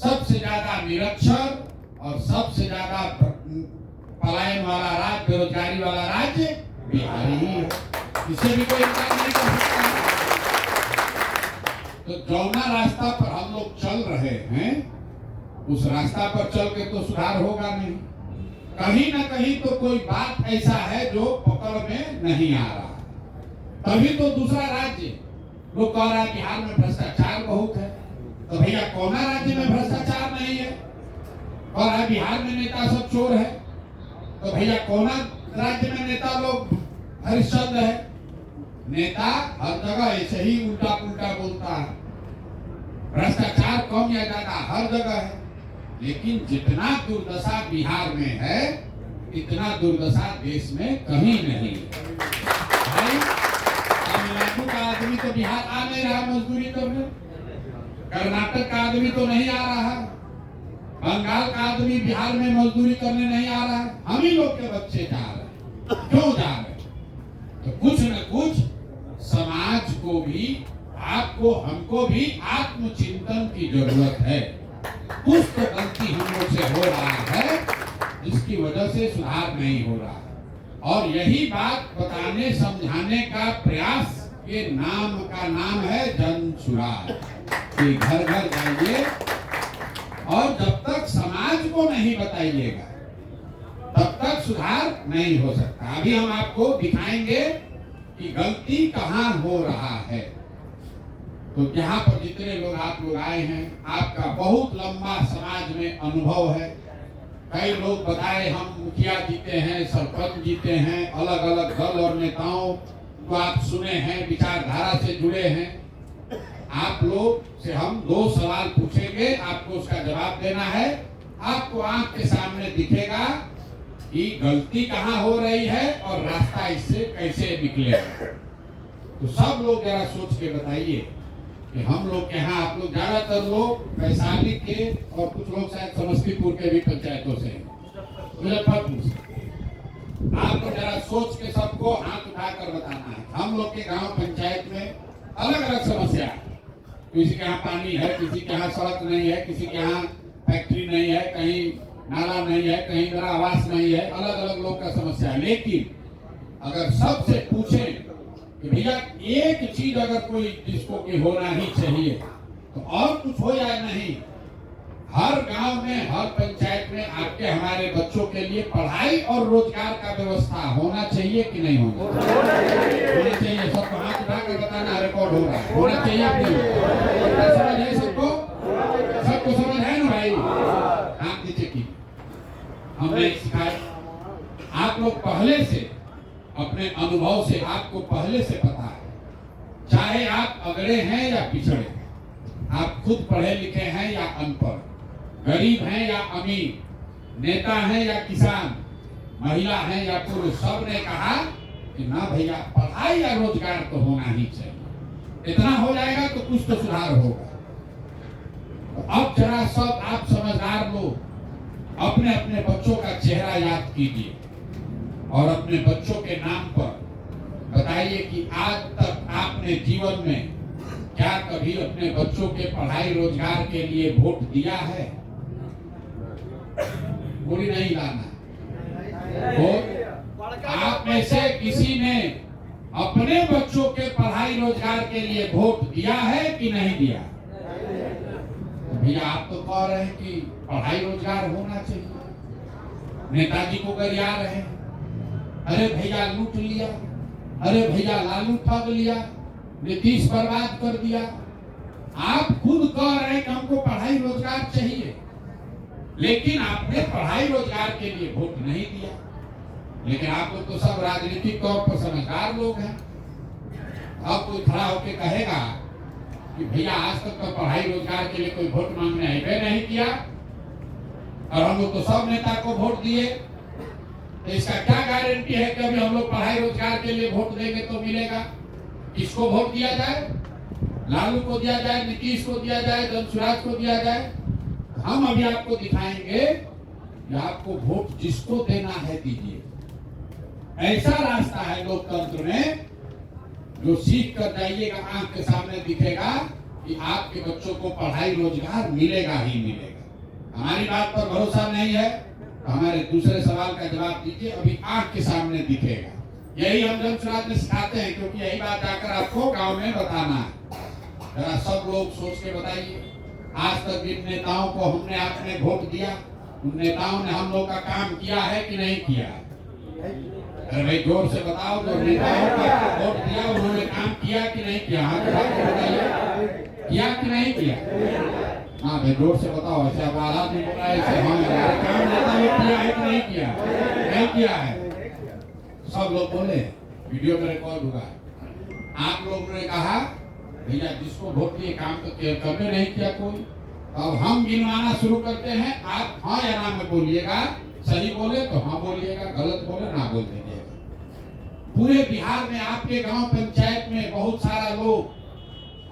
सबसे ज्यादा निरक्षर और सबसे ज्यादा पलायन वाला राज्य, बेरोजगारी वाला राज्य बिहार ही है। इसे भी कोई इनकार नहीं कर सकता। तो जौना रास्ता पर हम लोग चल रहे हैं, उस रास्ता पर चल के तो सुधार होगा नहीं। कहीं ना कहीं तो कोई बात ऐसा है जो पकड़ में नहीं आ रहा। तभी तो दूसरा राज्य लोग कह रहा है बिहार में भ्रष्टाचार बहुत है। तो भैया कौन राज्य में भ्रष्टाचार नहीं है? कह रहा है बिहार में नेता सब चोर है। तो भैया कौन राज्य में नेता लोग हरिश्चंद्र है? नेता हर जगह ऐसे ही उल्टा पुल्टा बोलता है। भ्रष्टाचार कम या ज्यादा हर जगह है, लेकिन जितना दुर्दशा बिहार में है, इतना दुर्दशा देश में कहीं नहीं है। भाई तमिलनाडु का आदमी तो बिहार आ नहीं रहा मजदूरी करने, कर्नाटक का आदमी तो नहीं आ रहा, बंगाल का आदमी बिहार में मजदूरी करने नहीं आ रहा। हम ही लोग के बच्चे जा रहे हैं। क्यों जा रहे हैं? तो कुछ न कुछ समाज को भी, आपको, हमको भी आत्मचिंतन की जरूरत है। कुछ तो गलती हम लोग से हो रहा है, जिसकी वजह से सुधार नहीं हो रहा। और यही बात बताने समझाने का प्रयास के नाम का नाम है जन सुराज। कि घर घर जाइए और जब तक समाज को नहीं बताइएगा तब तक सुधार नहीं हो सकता। अभी हम आपको दिखाएंगे कि गलती कहाँ हो रहा है। तो यहाँ पर जितने लोग आप लोग आए हैं, आपका बहुत लंबा समाज में अनुभव है। कई लोग बताए हम मुखिया जीते हैं, सरपंच जीते हैं, अलग अलग दल और नेताओं को आप सुने हैं, विचारधारा से जुड़े हैं। आप लोग से हम 2 सवाल पूछेंगे, आपको उसका जवाब देना है। आपको आंख के सामने दिखेगा कि गलती कहाँ हो रही है और रास्ता इससे कैसे निकलेगा। तो सब लोग जरा सोच के बताइए कि हम लोग के यहाँ, आप लोग ज्यादातर लोग वैशाली के और कुछ लोग शायद समस्तीपुर के भी पंचायतों से, मुजफ्फरपुर से। आपको जरा सोच के सबको हाथ उठाकर बताना है। हम लोग के गांव पंचायत में अलग अलग समस्या है। किसी के यहाँ पानी है, किसी के यहाँ सड़क नहीं है, किसी के यहाँ फैक्ट्री नहीं है, कहीं नाला नहीं है, कहीं मेरा आवास नहीं है। अलग अलग लोग का समस्या है। लेकिन अगर सबसे पूछें कि भैया एक चीज अगर कोई जिसको कि होना ही चाहिए, तो और कुछ हो या नहीं, हर गांव में, हर पंचायत में आपके हमारे बच्चों के लिए पढ़ाई और रोजगार का व्यवस्था होना चाहिए कि नहीं होना चाहिए? सबको हाथ उठा कर बताना, रिकॉर्ड हो रहा है। होना चाहिए कि नहीं? समझ है सबको? सबको समझ है ना भाई? हाथ नीचे की हमने सिखाया। आप लोग पहले से अपने अनुभव से, आपको पहले से पता है, चाहे आप अगड़े हैं या पिछड़े, आप खुद पढ़े लिखे हैं या अनपढ़, गरीब हैं या अमीर, नेता हैं या किसान, महिला हैं या पुरुष, सब ने कहा कि ना भैया पढ़ाई या रोजगार तो होना ही चाहिए। इतना हो जाएगा तो कुछ तो सुधार होगा। तो अब जरा सब आप समझदार लोग अपने अपने बच्चों का चेहरा याद कीजिए और अपने बच्चों के नाम पर बताइए कि आज तक आपने जीवन में क्या कभी अपने बच्चों के पढ़ाई रोजगार के लिए वोट दिया है? गोली नहीं लाना वोट। आप में से किसी ने अपने बच्चों के पढ़ाई रोजगार के लिए वोट दिया है कि नहीं दिया? भैया आप तो कह रहे हैं कि पढ़ाई रोजगार होना चाहिए, नेताजी को गरिया रहे हैं, अरे भैया लूट लिया, अरे भैया लालू ठग लिया, नीतीश बर्बाद कर दिया। आप खुद कह रहे हैं कि हमको पढ़ाई रोजगार चाहिए, लेकिन आपने पढ़ाई रोजगार के लिए वोट नहीं दिया। लेकिन आप लोग तो सब राजनीतिक तौर पर समझदार लोग हैं। अब कोई खड़ा होकर कहेगा कि भैया आज तक तो पढ़ाई रोजगार के लिए कोई वोट मांगने आए नहीं किया और हम लोग तो सब नेता को वोट दिए, तो इसका क्या गारंटी है कि अभी हम लोग पढ़ाई रोजगार के लिए वोट देंगे तो मिलेगा? किसको वोट दिया जाए? लालू को दिया जाए, नीतीश को दिया जाए, जनसुराज को दिया जाए? हम अभी आपको दिखाएंगे कि आपको वोट जिसको देना है दीजिए। ऐसा रास्ता है लोकतंत्र में जो सीख कर जाइएगा, आंख के सामने दिखेगा कि आपके बच्चों को पढ़ाई रोजगार मिलेगा ही मिलेगा। हमारी बात पर भरोसा नहीं है तो हमारे दूसरे सवाल का जवाब दीजिए, अभी आंख के सामने दिखेगा। यही हम जनसुराज में सिखाते हैं, क्योंकि यही बात जाकर आपको गांव में बताना है। जरा सब लोग सोच के बताइए, आज तक जिन नेताओं को हमने आपने वोट दिया, उन नेताओं ने हम लोग का काम किया है कि नहीं किया? अरे भाई जोर से बताओ, जो नेताओं को वोट दिया उन्होंने काम किया कि नहीं किया? हाथ उठा के बताइए, किया कि नहीं किया? हाँ भाई जोर से बताओ, ऐसे अब आवाज नहीं बोला ऐसे। हाँ काम नेता लोग किया है कि नहीं किया? नहीं किया है। सब लोग बोले, वीडियो में रिकॉर्ड हुआ। आप लोगों ने कहा भैया जिसको वोट दिए काम तो कभी नहीं किया कोई। अब हम गिनवाना शुरू करते हैं, आप हाँ या ना में बोलिएगा। सही बोले तो हाँ बोलिएगा, गलत बोले ना बोल दीजिएगा। पूरे बिहार में आपके गांव पंचायत में बहुत सारा लोग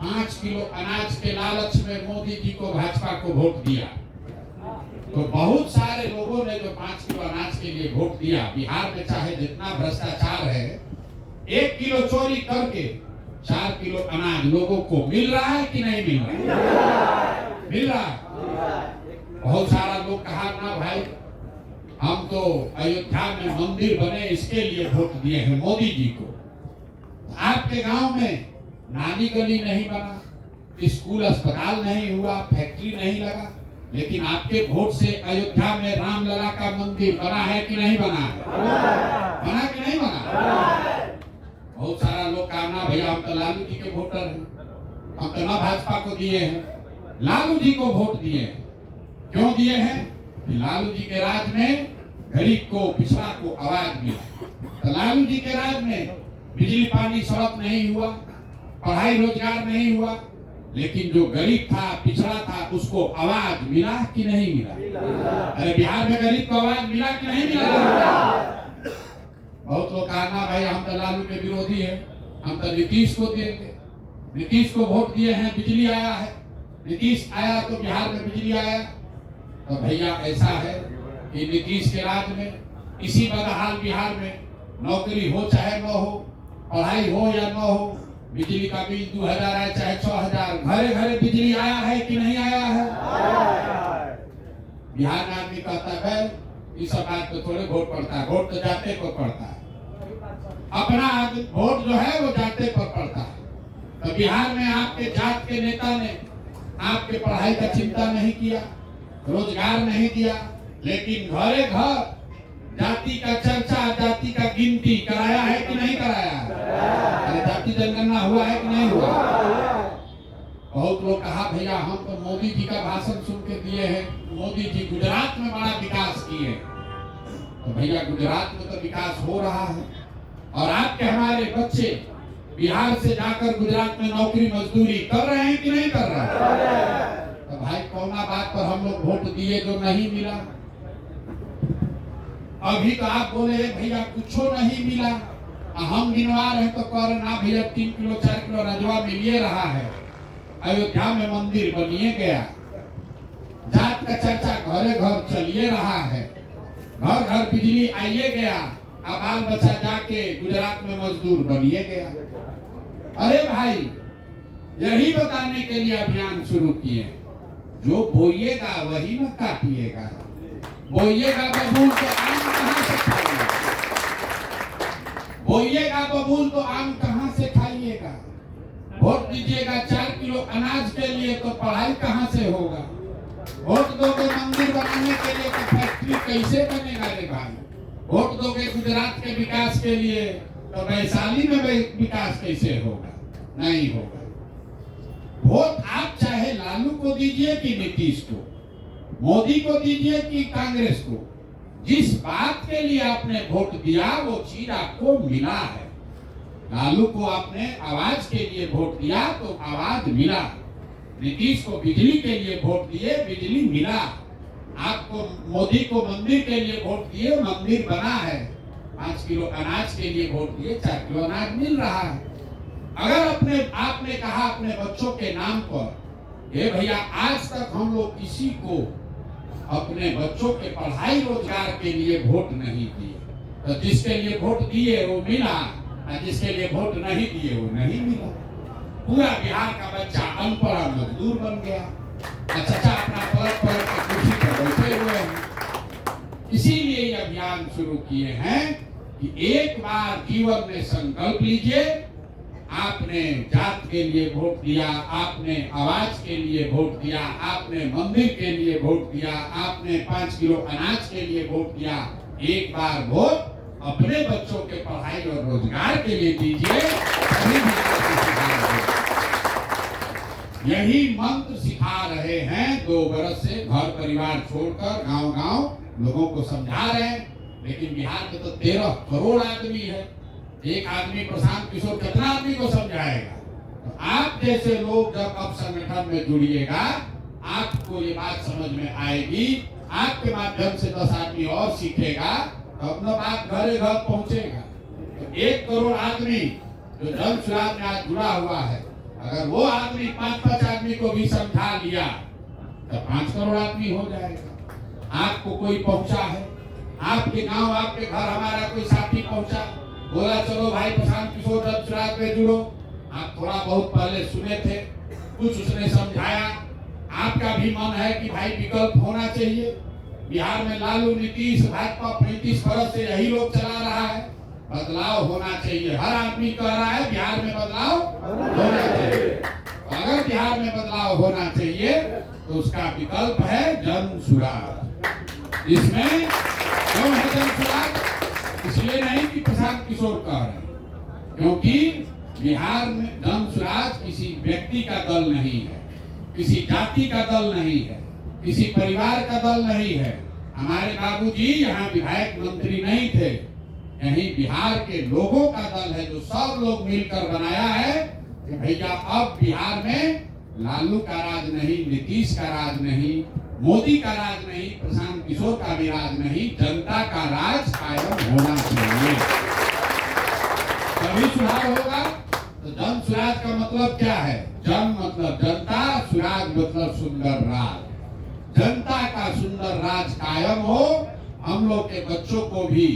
5 किलो अनाज के लालच में मोदी जी को भाजपा को वोट दिया। तो बहुत सारे लोगों ने जो 5 किलो अनाज के लिए वोट दिया, बिहार में चाहे जितना भ्रष्टाचार है, 1 किलो चोरी करके 4 किलो अनाज लोगों को मिल रहा है कि नहीं मिल रहा? मिल रहा है। बहुत सारा लोग कहा ना भाई हम तो अयोध्या में मंदिर बने इसके लिए वोट दिए हैं मोदी जी को। आपके गांव में नाली गली नहीं बना, स्कूल अस्पताल नहीं हुआ, फैक्ट्री नहीं लगा, लेकिन आपके वोट से अयोध्या में रामलला का मंदिर बना है कि नहीं बना है? बना कि नहीं बना? बहुत सारा लोग कहा ना भैया हम तो लालू जी के वोटर हैं, हम तो ना भाजपा को दिए हैं, लालू जी को वोट दिए हैं। क्यों दिए हैं? लालू जी के राज में गरीब को पिछड़ा को आवाज मिला। तो लालू जी के राज में बिजली पानी सड़क नहीं हुआ, पढ़ाई रोजगार नहीं हुआ, लेकिन जो गरीब था पिछड़ा था उसको आवाज मिला कि नहीं मिला? अरे बिहार में गरीब को आवाज मिला कि नहीं मिला? बहुत लोग कहा ना भाई हम तो लालू के विरोधी है, हम तो नीतीश को देंगे, नीतीश को वोट दिए हैं, बिजली आया है, नीतीश आया तो बिहार में बिजली आया। तो भैया ऐसा है कि नीतीश के राज में इसी बदहाल बिहार में नौकरी हो चाहे न हो, पढ़ाई हो या न हो, बिजली का बिल 2000 आए चाहे 6000, घरे घरे बिजली आया है कि नहीं आया है? बिहार में आदमी कहता है इस बात पे थोड़े वोट पड़ता है, वोट तो जाते को पड़ता है। अपना वोट जो है वो जाते पर पड़ता है। तो बिहार में आपके जात के नेता ने आपके पढ़ाई का चिंता नहीं किया, रोजगार नहीं दिया, लेकिन घरे घर जाति का चर्चा, जाति का गिनती कराया है कि नहीं कराया? अरे जाति जनगणना हुआ है कि नहीं हुआ? बहुत लोग कहा भैया हम तो मोदी जी का भाषण सुन के दिए हैं, मोदी जी गुजरात में बड़ा विकास किए। तो भैया गुजरात में तो विकास हो रहा है, और आपके हमारे बच्चे बिहार से जाकर गुजरात में नौकरी मजदूरी कर रहे हैं कि नहीं कर रहे हैं? तो भाई कौना बात पर हम लोग वोट दिए जो नहीं मिला? अभी तो आप बोले भैया कुछ नहीं मिला, हम गिनवा रहे तो कह रहे ना भैया 3 किलो 4 किलो रजवा मिलिए रहा है, अयोध्या में मंदिर बनिए गया, जात का चर्चा घरे घर चलिए रहा है, घर घर बिजली आइए गया, अब बाल बच्चा जाके गुजरात में मजदूर बनिए गया। अरे भाई यही बताने के लिए अभियान शुरू किए, जो बोइएगा वही न काटिएगा। बोइएगा बबूल तो आम कहाँ से खाइएगा? बोइएगा बबूल तो आम कहाँ से खाइएगा? वोट दीजिएगा 4 किलो अनाज के लिए तो पढ़ाई कहाँ से होगा? वोट दोगे मंदिर बनाने के लिए तो फैक्ट्री कैसे बनेगा रे भाई? वोट दोगे गुजरात के विकास के लिए तो वैशाली में विकास कैसे होगा? नहीं होगा। वोट आप चाहे लालू को दीजिए कि नीतीश को, मोदी को दीजिए कि कांग्रेस को, जिस बात के लिए आपने वोट दिया वो चीज आपको मिला है। लालू को आपने आवाज के लिए वोट दिया तो आवाज मिला, नीतीश को बिजली के लिए वोट दिए बिजली मिला, आपको मोदी को मंदिर के लिए वोट दिए मंदिर बना है, 5 किलो अनाज के लिए वोट दिए 4 किलो अनाज मिल रहा है। अगर आपने कहा अपने बच्चों के नाम पर ये भैया आज तक हम लोग किसी को अपने बच्चों के पढ़ाई रोजगार के लिए वोट नहीं दिए, तो जिसके लिए वोट दिए वो मिला, और जिसके लिए वोट नहीं दिए वो नहीं मिला। पूरा बिहार का बच्चा अनपढ़ मजदूर बन गया। चाचा अपना पलट पलट के कुर्सी पर बैठे हुए हैं। इसीलिए ये अभियान शुरू किए हैं कि एक बार जीवन में संकल्प लीजिए, आपने जात के लिए वोट दिया, आपने आवाज के लिए वोट दिया, आपने मंदिर के लिए वोट दिया, आपने 5 किलो अनाज के लिए वोट दिया। एक बार वोट अपने बच्चों के पढ़ाई और रोजगार के लिए दीजिए, तभी यही मंत्र सिखा रहे हैं 2 वर्ष से। घर परिवार छोड़कर गांव-गांव लोगों को समझा रहे हैं। लेकिन बिहार में तो 13 करोड़ आदमी है। एक आदमी प्रशांत किशोर कितना आदमी को समझाएगा? तो आप जैसे लोग जब अब संगठन में जुड़िएगा, आपको ये बात समझ में आएगी, आपके माध्यम से 10 आदमी और सीखेगा, तब न बात घरे घर पहुंचेगा। तो 1 करोड़ आदमी जो जन सुराज में आज जुड़ा हुआ है, अगर वो आदमी 5-5 आदमी को भी समझा लिया तो 5 करोड़ आदमी हो जाएगा। आपको कोई पहुंचा है, आपके गांव, आपके घर हमारा कोई साथी पहुंचा, बोला चलो भाई प्रशांत किशोर जन सुराज में जुड़ो। आप थोड़ा बहुत पहले सुने थे, कुछ उसने समझाया, आपका भी मन है कि भाई विकल्प होना चाहिए। बिहार में लालू, नीतीश, भाजपा 35 वर्ष से यही लोग चला रहा है। बदलाव होना चाहिए। हर आदमी कह रहा है बिहार में बदलाव होना चाहिए। अगर बिहार में बदलाव होना चाहिए तो उसका विकल्प है जन सुराज। इसमें क्यों है जन सुराज? इसलिए नहीं कि प्रशांत किशोर कह रहे हैं, क्योंकि बिहार में जन सुराज किसी व्यक्ति का दल नहीं है, किसी जाति का दल नहीं है, किसी परिवार का दल नहीं है। हमारे बाबूजी यहाँ विधायक मंत्री नहीं थे, यही बिहार के लोगों का दल है जो सब लोग मिलकर बनाया है कि भैया अब बिहार में लालू का राज नहीं, नीतीश का राज नहीं, मोदी का राज नहीं, प्रशांत किशोर का भी राज नहीं, जनता का राज कायम होना चाहिए, तभी सुधार होगा। तो जन सुराज का मतलब क्या है? जन मतलब जनता, सुराज मतलब सुंदर राज। जनता का सुंदर राज कायम हो, हम लोग के बच्चों को भी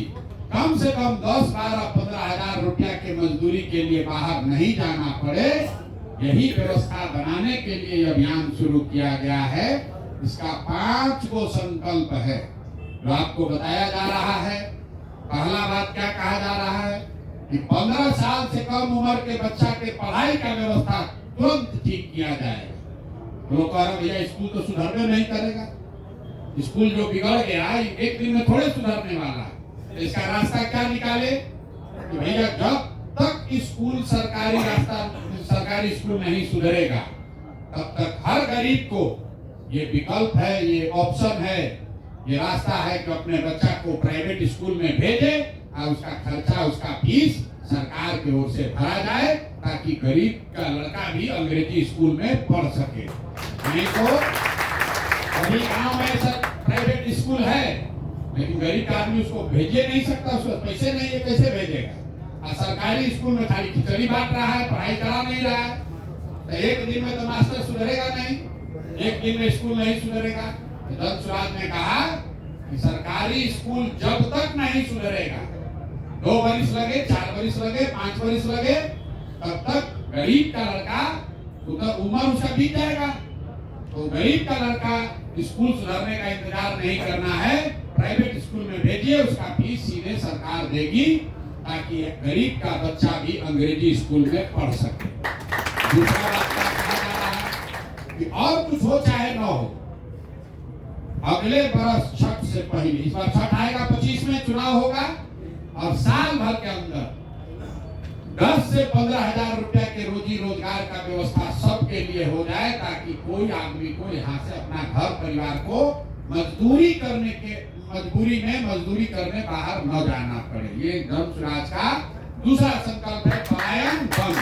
कम से कम 10, 12, 15 हजार रुपया के मजदूरी के लिए बाहर नहीं जाना पड़े, यही व्यवस्था बनाने के लिए अभियान शुरू किया गया है। इसका 5 गो संकल्प है जो आपको बताया जा रहा है। पहला बात क्या कहा जा रहा है कि 15 साल से कम उम्र के बच्चा के पढ़ाई का व्यवस्था तुरंत ठीक किया जाएगा। लोग कह रहे भैया स्कूल तो सुधरने नहीं करेगा, स्कूल जो बिगड़ गया एक दिन में थोड़े सुधरने वाला है। इसका रास्ता क्या निकाले कि भैया जब तक स्कूल सरकारी स्कूल नहीं सुधरेगा, तब तक हर गरीब को ये विकल्प है, ये ऑप्शन है, ये रास्ता है कि अपने बच्चा को प्राइवेट स्कूल में भेजे और उसका खर्चा, उसका फीस सरकार की ओर से भरा जाए, ताकि गरीब का लड़का भी अंग्रेजी स्कूल में पढ़ सके। नहीं तो अभी गांव में प्राइवेट स्कूल है, लेकिन गरीब का आदमी उसको भेजे नहीं सकता, उसको पैसे नहीं है, कैसे भेजेगा? और सरकारी स्कूल में खाली खिचड़ी बांट रहा है, पढ़ाई करा नहीं रहा है। तो एक दिन में तो मास्टर सुधरेगा नहीं, एक दिन में स्कूल नहीं सुधरेगा। जन सुराज ने कहा कि सरकारी स्कूल जब तक नहीं सुधरेगा, 2 वर्ष लगे, 4 वर्ष लगे, 5 वर्ष लगे, तब तक गरीब का लड़का उम्र उसका बीत जाएगा। तो गरीब का लड़का स्कूल सुधरने का इंतजार नहीं करना है, प्राइवेट स्कूल में भेजिए, उसका फीस सीधे सरकार देगी, ताकि गरीब का बच्चा भी अंग्रेजी स्कूल में पढ़ सके। दूसरा बात क्या कहा जा रहा है कि और कुछ हो चाहे न हो, अगले बरस छठ से पहले, इस बार छठ आएगा 25 में, चुनाव होगा, और साल भर के अंदर 10 से 15 हजार रुपया के रोजी रोजगार का व्यवस्था सबके लिए हो जाए, ताकि कोई आदमी को यहाँ से अपना घर परिवार को मजदूरी करने बाहर न जाना पड़े। ये जन सुराज का दूसरा संकल्प है, पलायन बंद।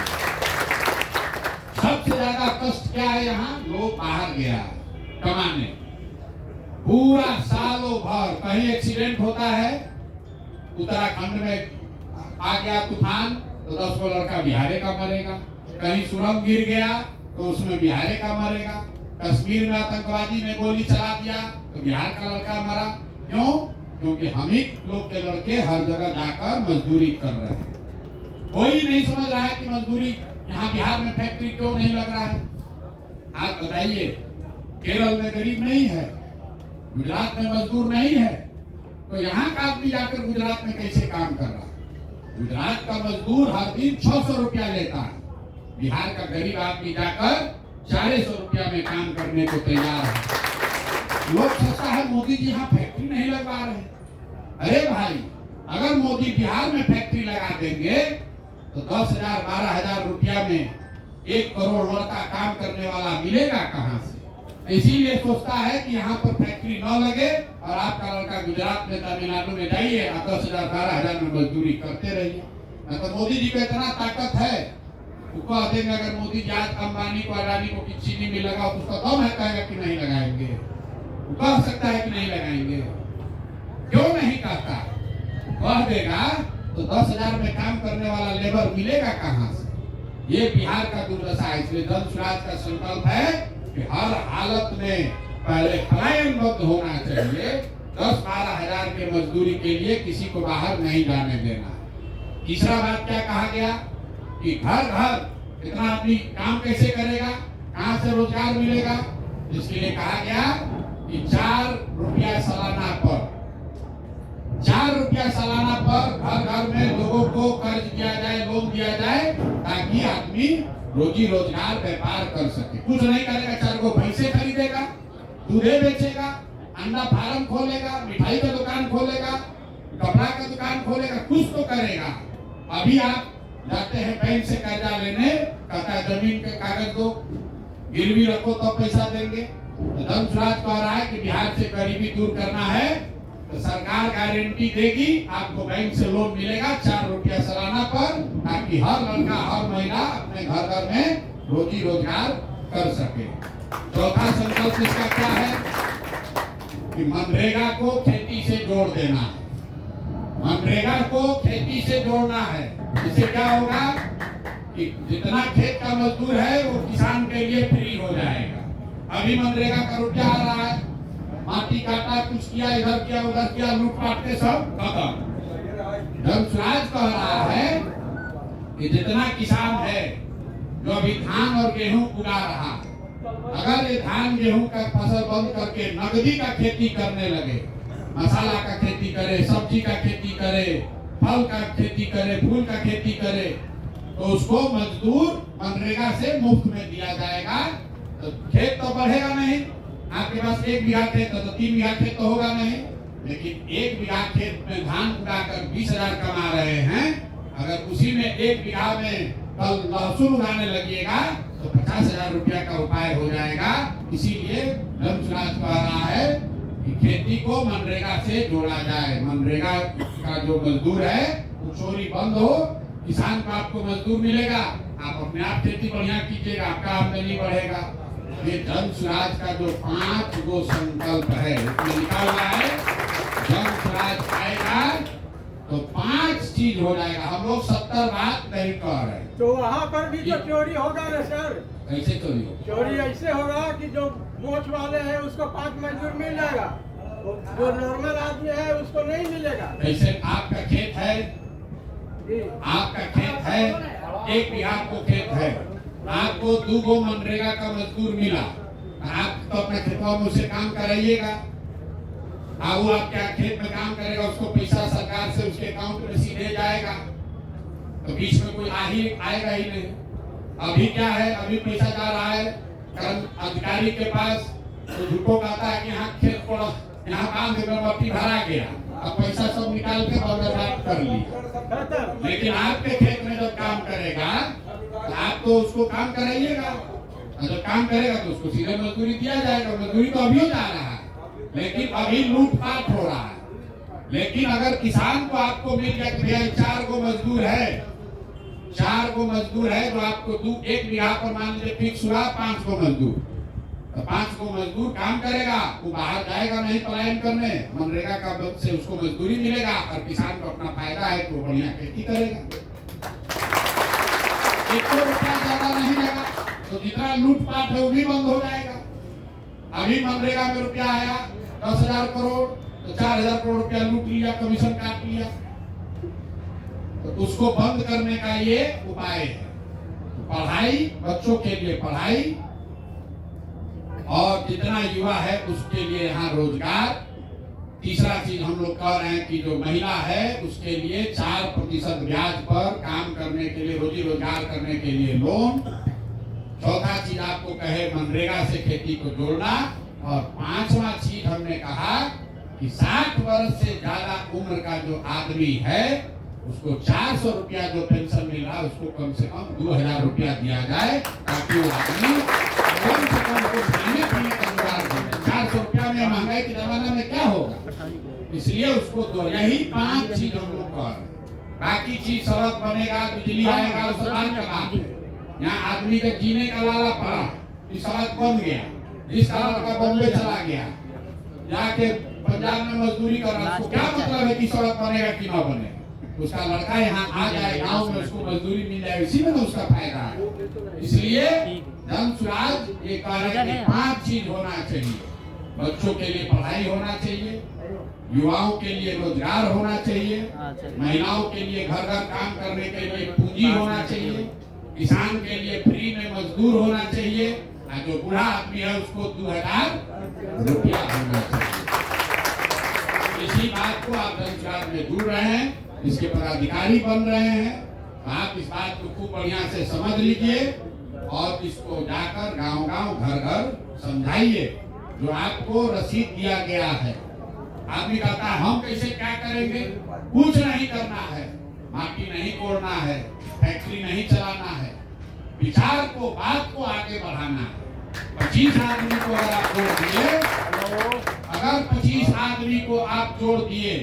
सबसे ज्यादा कष्ट क्या है? यहाँ लोग बाहर गया कमाने, पूरा सालों भर कहीं एक्सीडेंट होता है, उत्तराखंड में आ गया तूफान तो 10 को लड़का बिहारे का मरेगा, कहीं सुरंग गिर गया तो उसमें बिहारे का मरेगा, कश्मीर में आतंकवादी ने गोली चला दिया तो बिहार का लड़का मरा। क्यों? क्योंकि हम ही लोग के लड़के हर जगह जाकर मजदूरी कर रहे हैं। कोई नहीं समझ रहा है कि मजदूरी यहाँ बिहार में फैक्ट्री क्यों नहीं लग रहा है? आप बताइए, केरल में गरीब नहीं है, गुजरात में मजदूर नहीं है, तो यहाँ का आदमी जाकर गुजरात में कैसे काम कर रहा है? गुजरात का मजदूर हर दिन 600 रुपया लेता है, बिहार का गरीब आदमी जाकर 400 रुपया में काम करने को तैयार है। लोग सोचता है मोदी जी यहाँ फैक्ट्री नहीं लगवा रहे। अरे भाई, अगर मोदी बिहार में फैक्ट्री लगा देंगे तो 10,000 12,000 रुपया में 1 करोड़ लड़का काम करने वाला मिलेगा कहाँ से? इसीलिए सोचता है कि यहाँ पर फैक्ट्री न लगे और आपका लड़का गुजरात में, तमिलनाडु में जाइए और 10,000 12,000 में मजदूरी करते रहिए। तो मोदी जी को इतना ताकत है, वो कह देंगे अगर मोदी जी आज अंबानी को, अडानी को की चीनी में लगाओ तो उसका दम है, कहेगा कि नहीं लगाएंगे। वो कह सकता है कि नहीं लगाएंगे, क्यों नहीं कहता? कह देगा तो 10,000 में काम करने वाला लेबर मिलेगा कहाँ से? ये बिहार का दुर्दशा है। इसलिए जन स्वराज का संकल्प है कि हर हालत में पहले पलायनबद्ध होना चाहिए। 10-12 हजार के मजदूरी के लिए किसी को बाहर नहीं जाने देना। तीसरा बात क्या कहा गया कि घर घर इतना आदमी काम कैसे करेगा, कहाँ से रोजगार मिलेगा? इसके लिए कहा गया कि 4 रुपया सालाना पर, 4 रुपया सालाना पर घर घर में लोगों को कर्ज दिया जाए, लोन दिया जाए, ताकि आदमी रोजी रोजगार व्यापार कर सके। कुछ नहीं करेगा, 4 गो भैंसे खरीदेगा, दूधे बेचेगा, अंडा फार्म खोलेगा, मिठाई का दुकान खोलेगा, कपड़ा का दुकान खोलेगा, कुछ तो करेगा। अभी आप जाते हैं बैंक से कर्जा लेने, कहता है जमीन के कागज दो, गिरवी रखो तो पैसा देंगे। तो धन स्वराज कह रहा है कि बिहार से गरीबी दूर करना है तो सरकार गारंटी देगी, आपको बैंक से लोन मिलेगा 4 रुपया सालाना पर, ताकि हर लड़का हर महिला अपने घर घर में रोजी रोजगार कर सके। चौथा संकल्प इसका क्या है कि मनरेगा को खेती से जोड़ देना है। मनरेगा को खेती से जोड़ना है। इससे क्या होगा कि जितना खेत का मजदूर है वो किसान के लिए फ्री हो जाएगा। अभी मनरेगा का रुपया आ रहा है, माटी काटा, कुछ किया, इधर किया उधर किया, लूटपाट के सब खत्म। धन स्वराज कह रहा है कि जितना किसान है जो अभी धान और गेहूं उगा रहा है, अगर ये धान गेहूं का फसल बंद करके नगदी का खेती करने लगे, मसाला का खेती करे, सब्जी का खेती करे, फल का खेती करे, फूल का खेती करे, तो उसको मजदूर मनरेगा से मुफ्त में दिया जाएगा। तो खेत तो बढ़ेगा नहीं, आपके पास 1 बीघा खेत है तो 3 बीघा खेत तो होगा नहीं, लेकिन 1 बीघा खेत में धान उगाकर 20,000 कमा रहे हैं, अगर उसी में 1 बीघा में कल लहसुन उगाने लगिएगा तो 50,000 रुपया का उपाय हो जाएगा। इसीलिए धन स्वराज कह रहा है कि खेती को मनरेगा से जोड़ा जाए। मनरेगा का जो मजदूर है वो चोरी बंद हो, किसान को आपको मजदूर मिलेगा, आप अपने आप खेती बढ़िया कीजिएगा, आपका आमदनी बढ़ेगा। ये धन स्वराज का जो 5 गो संकल्प है उसमें लिखा हुआ है, धन स्वराज आएगा तो 5 चीज हो जाएगा। हम लोग 70 बात नहीं कह रहे। तो वहाँ पर भी तो चोरी होगा ना सर? कैसे चोरी होगा? चोरी ऐसे होगा कि जो मोच वाले हैं उसको 5 मजदूर मिल जाएगा, जो नॉर्मल आदमी है उसको नहीं मिलेगा। जैसे आपका खेत है, आपका खेत है, 1 बीघा आपको खेत है, आपको 2 गो मनरेगा का मजदूर मिला, आप तो अपने खेतों में उसे काम कराइएगा। वो आपके खेत में काम करेगा, उसको पैसा सरकार से उसके अकाउंट में सीधे जाएगा, तो बीच में कोई आएगा ही नहीं। अभी क्या है, अभी पैसा जा रहा है अधिकारी के पास, तो झूठो कहता है कि यहाँ खेत पड़ा, यहाँ काम में मट्टी भरा गया, अब पैसा सब निकाल के बर्बाद कर लिया। लेकिन आपके खेत में जब काम करेगा तो आप तो उसको काम कराइएगा, जब काम करेगा तो उसको सीधे मजदूरी दिया जाएगा। मजदूरी तो अभी जा रहा है, लेकिन अभी लूटपाट हो रहा है। लेकिन अगर किसान को आपको मिल गया कि भैया 4 गो मजदूर है, 4 गो मजदूर है जो आपको 1 बीघा पर मान लीजिए फिक्स हुआ 5 गो मजदूर, तो 5 गो मजदूर काम करेगा, वो बाहर जाएगा नहीं पलायन करने, मनरेगा का से उसको मजदूरी मिलेगा और किसान को अपना फायदा है तो बढ़िया खेती करेगा। 1 रुपया ज्यादा नहीं लगा, तो जितना लूटपाट है वो भी बंद हो जाएगा। अभी मनरेगा में रुपया आया 10,000 करोड़, तो 4,000 करोड़ रुपया लूट लिया, कमीशन काट लिया, तो उसको बंद करने का ये उपाय है। पढ़ाई, बच्चों के लिए पढ़ाई, और जितना युवा है उसके लिए यहाँ रोजगार। तीसरा चीज हम लोग कह रहे हैं कि जो महिला है उसके लिए 4% ब्याज पर काम करने के लिए, रोजी रोजगार करने के लिए लोन। चौथा चीज आपको कहे मनरेगा से खेती को जोड़ना। और पांचवा चीज हमने कहा कि 60 वर्ष से ज्यादा उम्र का जो आदमी है उसको 400 रुपया जो पेंशन मिल रहा है उसको कम से कम 2000 रुपया दिया जाए, ताकि वो आदमी कम से कम खाने पीने का जुगाड़ करे। 400 रुपया में महंगाई के जमाना में क्या होगा, इसलिए उसको दो। यही 5 चीज हम लोग कर। बाकी चीज सड़क बनेगा, बिजली आएगा, उस बात का बात है। यहाँ आदमी का जीने का लाला पड़ा, इस सड़क बन गया, इस सड़क का बॉम्बे चला गया, जाके पंजाब में मजदूरी कर रहा है, उसको क्या मतलब है कि सड़क बनेगा कि ना बनेगा। उसका लड़का यहाँ आ जाए गांव में, उसको मजदूरी मिल जाए, इसी में तो उसका फायदा है। इसलिए जन स्वराज ये कार्य में 5 चीज होना चाहिए। बच्चों के लिए पढ़ाई होना चाहिए, युवाओं के लिए रोजगार होना चाहिए, महिलाओं के लिए घर घर काम करने के लिए पूंजी होना चाहिए, किसान के लिए फ्री में मजदूर होना चाहिए, और जो बूढ़ा आदमी है उसको 2000 रुपया होना चाहिए। इसी बात को आप जन स्वराज में जुड़ रहे हैं, इसके पदाधिकारी बन रहे हैं। आप इस बात को खूब बढ़िया से समझ लीजिए और इसको जाकर गांव गांव घर घर समझाइए। जो आपको रसीद दिया गया है, आदमी कहता है हम कैसे क्या करेंगे, कुछ नहीं करना है, माटी नहीं कोड़ना है, फैक्ट्री नहीं चलाना है, विचार को, बात को आगे बढ़ाना है। 25 आदमी को अगर आप जोड़ दिए, अगर 25 आदमी को आप जोड़ दिए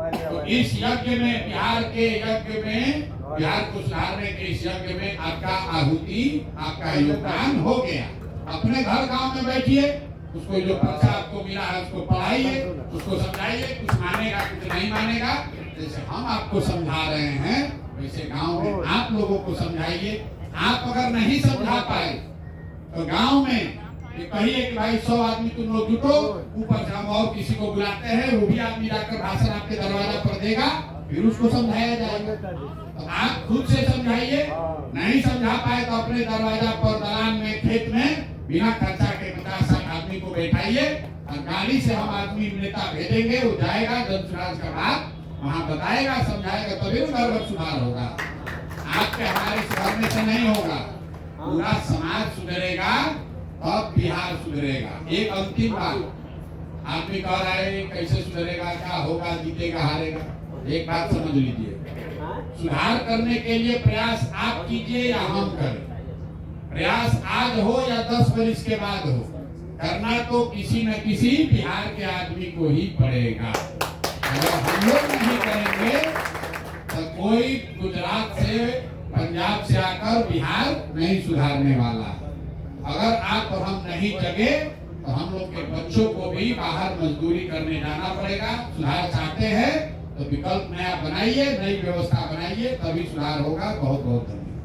तो इस यज्ञ में, बिहार के यज्ञ में, बिहार को सुधारने के इस यज्ञ में आपका आहुति, आपका योगदान हो गया। अपने घर गांव में बैठिए, उसको जो पर्चा आपको मिला है उसको पढ़ाइए, उसको समझाइए, कुछ मानेगा कुछ नहीं मानेगा। जैसे हम आपको समझा रहे हैं वैसे गांव में आप लोगों को समझाइए। आप अगर नहीं समझा पाए तो गांव में कहिए कि भाई 100 आदमी तुम लोग जुटो, ऊपर से हम और किसी को बुलाते हैं, वो भी आदमी जाकर भाषण आपके दरवाजा पर देगा, फिर उसको समझाया जाएगा। तो आप खुद से समझाइए, नहीं समझा पाए तो अपने दरवाजा पर, दलान में, खेत में बिना खर्चा के 50 आदमी को बैठाइए और गाड़ी से हम आदमी नेता भेजेंगे, वो जाएगा, जन स्वराज का बात वहाँ बताएगा, समझाएगा, तभी घर घर सुधार होगा। आपके हमारे सुधारने से नहीं होगा, पूरा समाज सुधरेगा तब बिहार सुधरेगा। एक अंतिम बात, आदमी कह रहा है कैसे सुधरेगा, क्या होगा, जीतेगा हारेगा। एक बात समझ लीजिए, सुधार करने के लिए प्रयास आप कीजिए या हम करें, प्रयास आज हो या 10 वर्ष के बाद हो, करना तो किसी न किसी बिहार के आदमी को ही पड़ेगा। अगर हम लोग नहीं करेंगे तो कोई गुजरात से, पंजाब से आकर बिहार नहीं सुधारने वाला। अगर आप और हम नहीं जगे तो हम लोग के बच्चों को भी बाहर मजदूरी करने जाना पड़ेगा। सुधार चाहते हैं तो विकल्प नया बनाइए, नई व्यवस्था बनाइए, तभी सुधार होगा। बहुत बहुत धन्यवाद।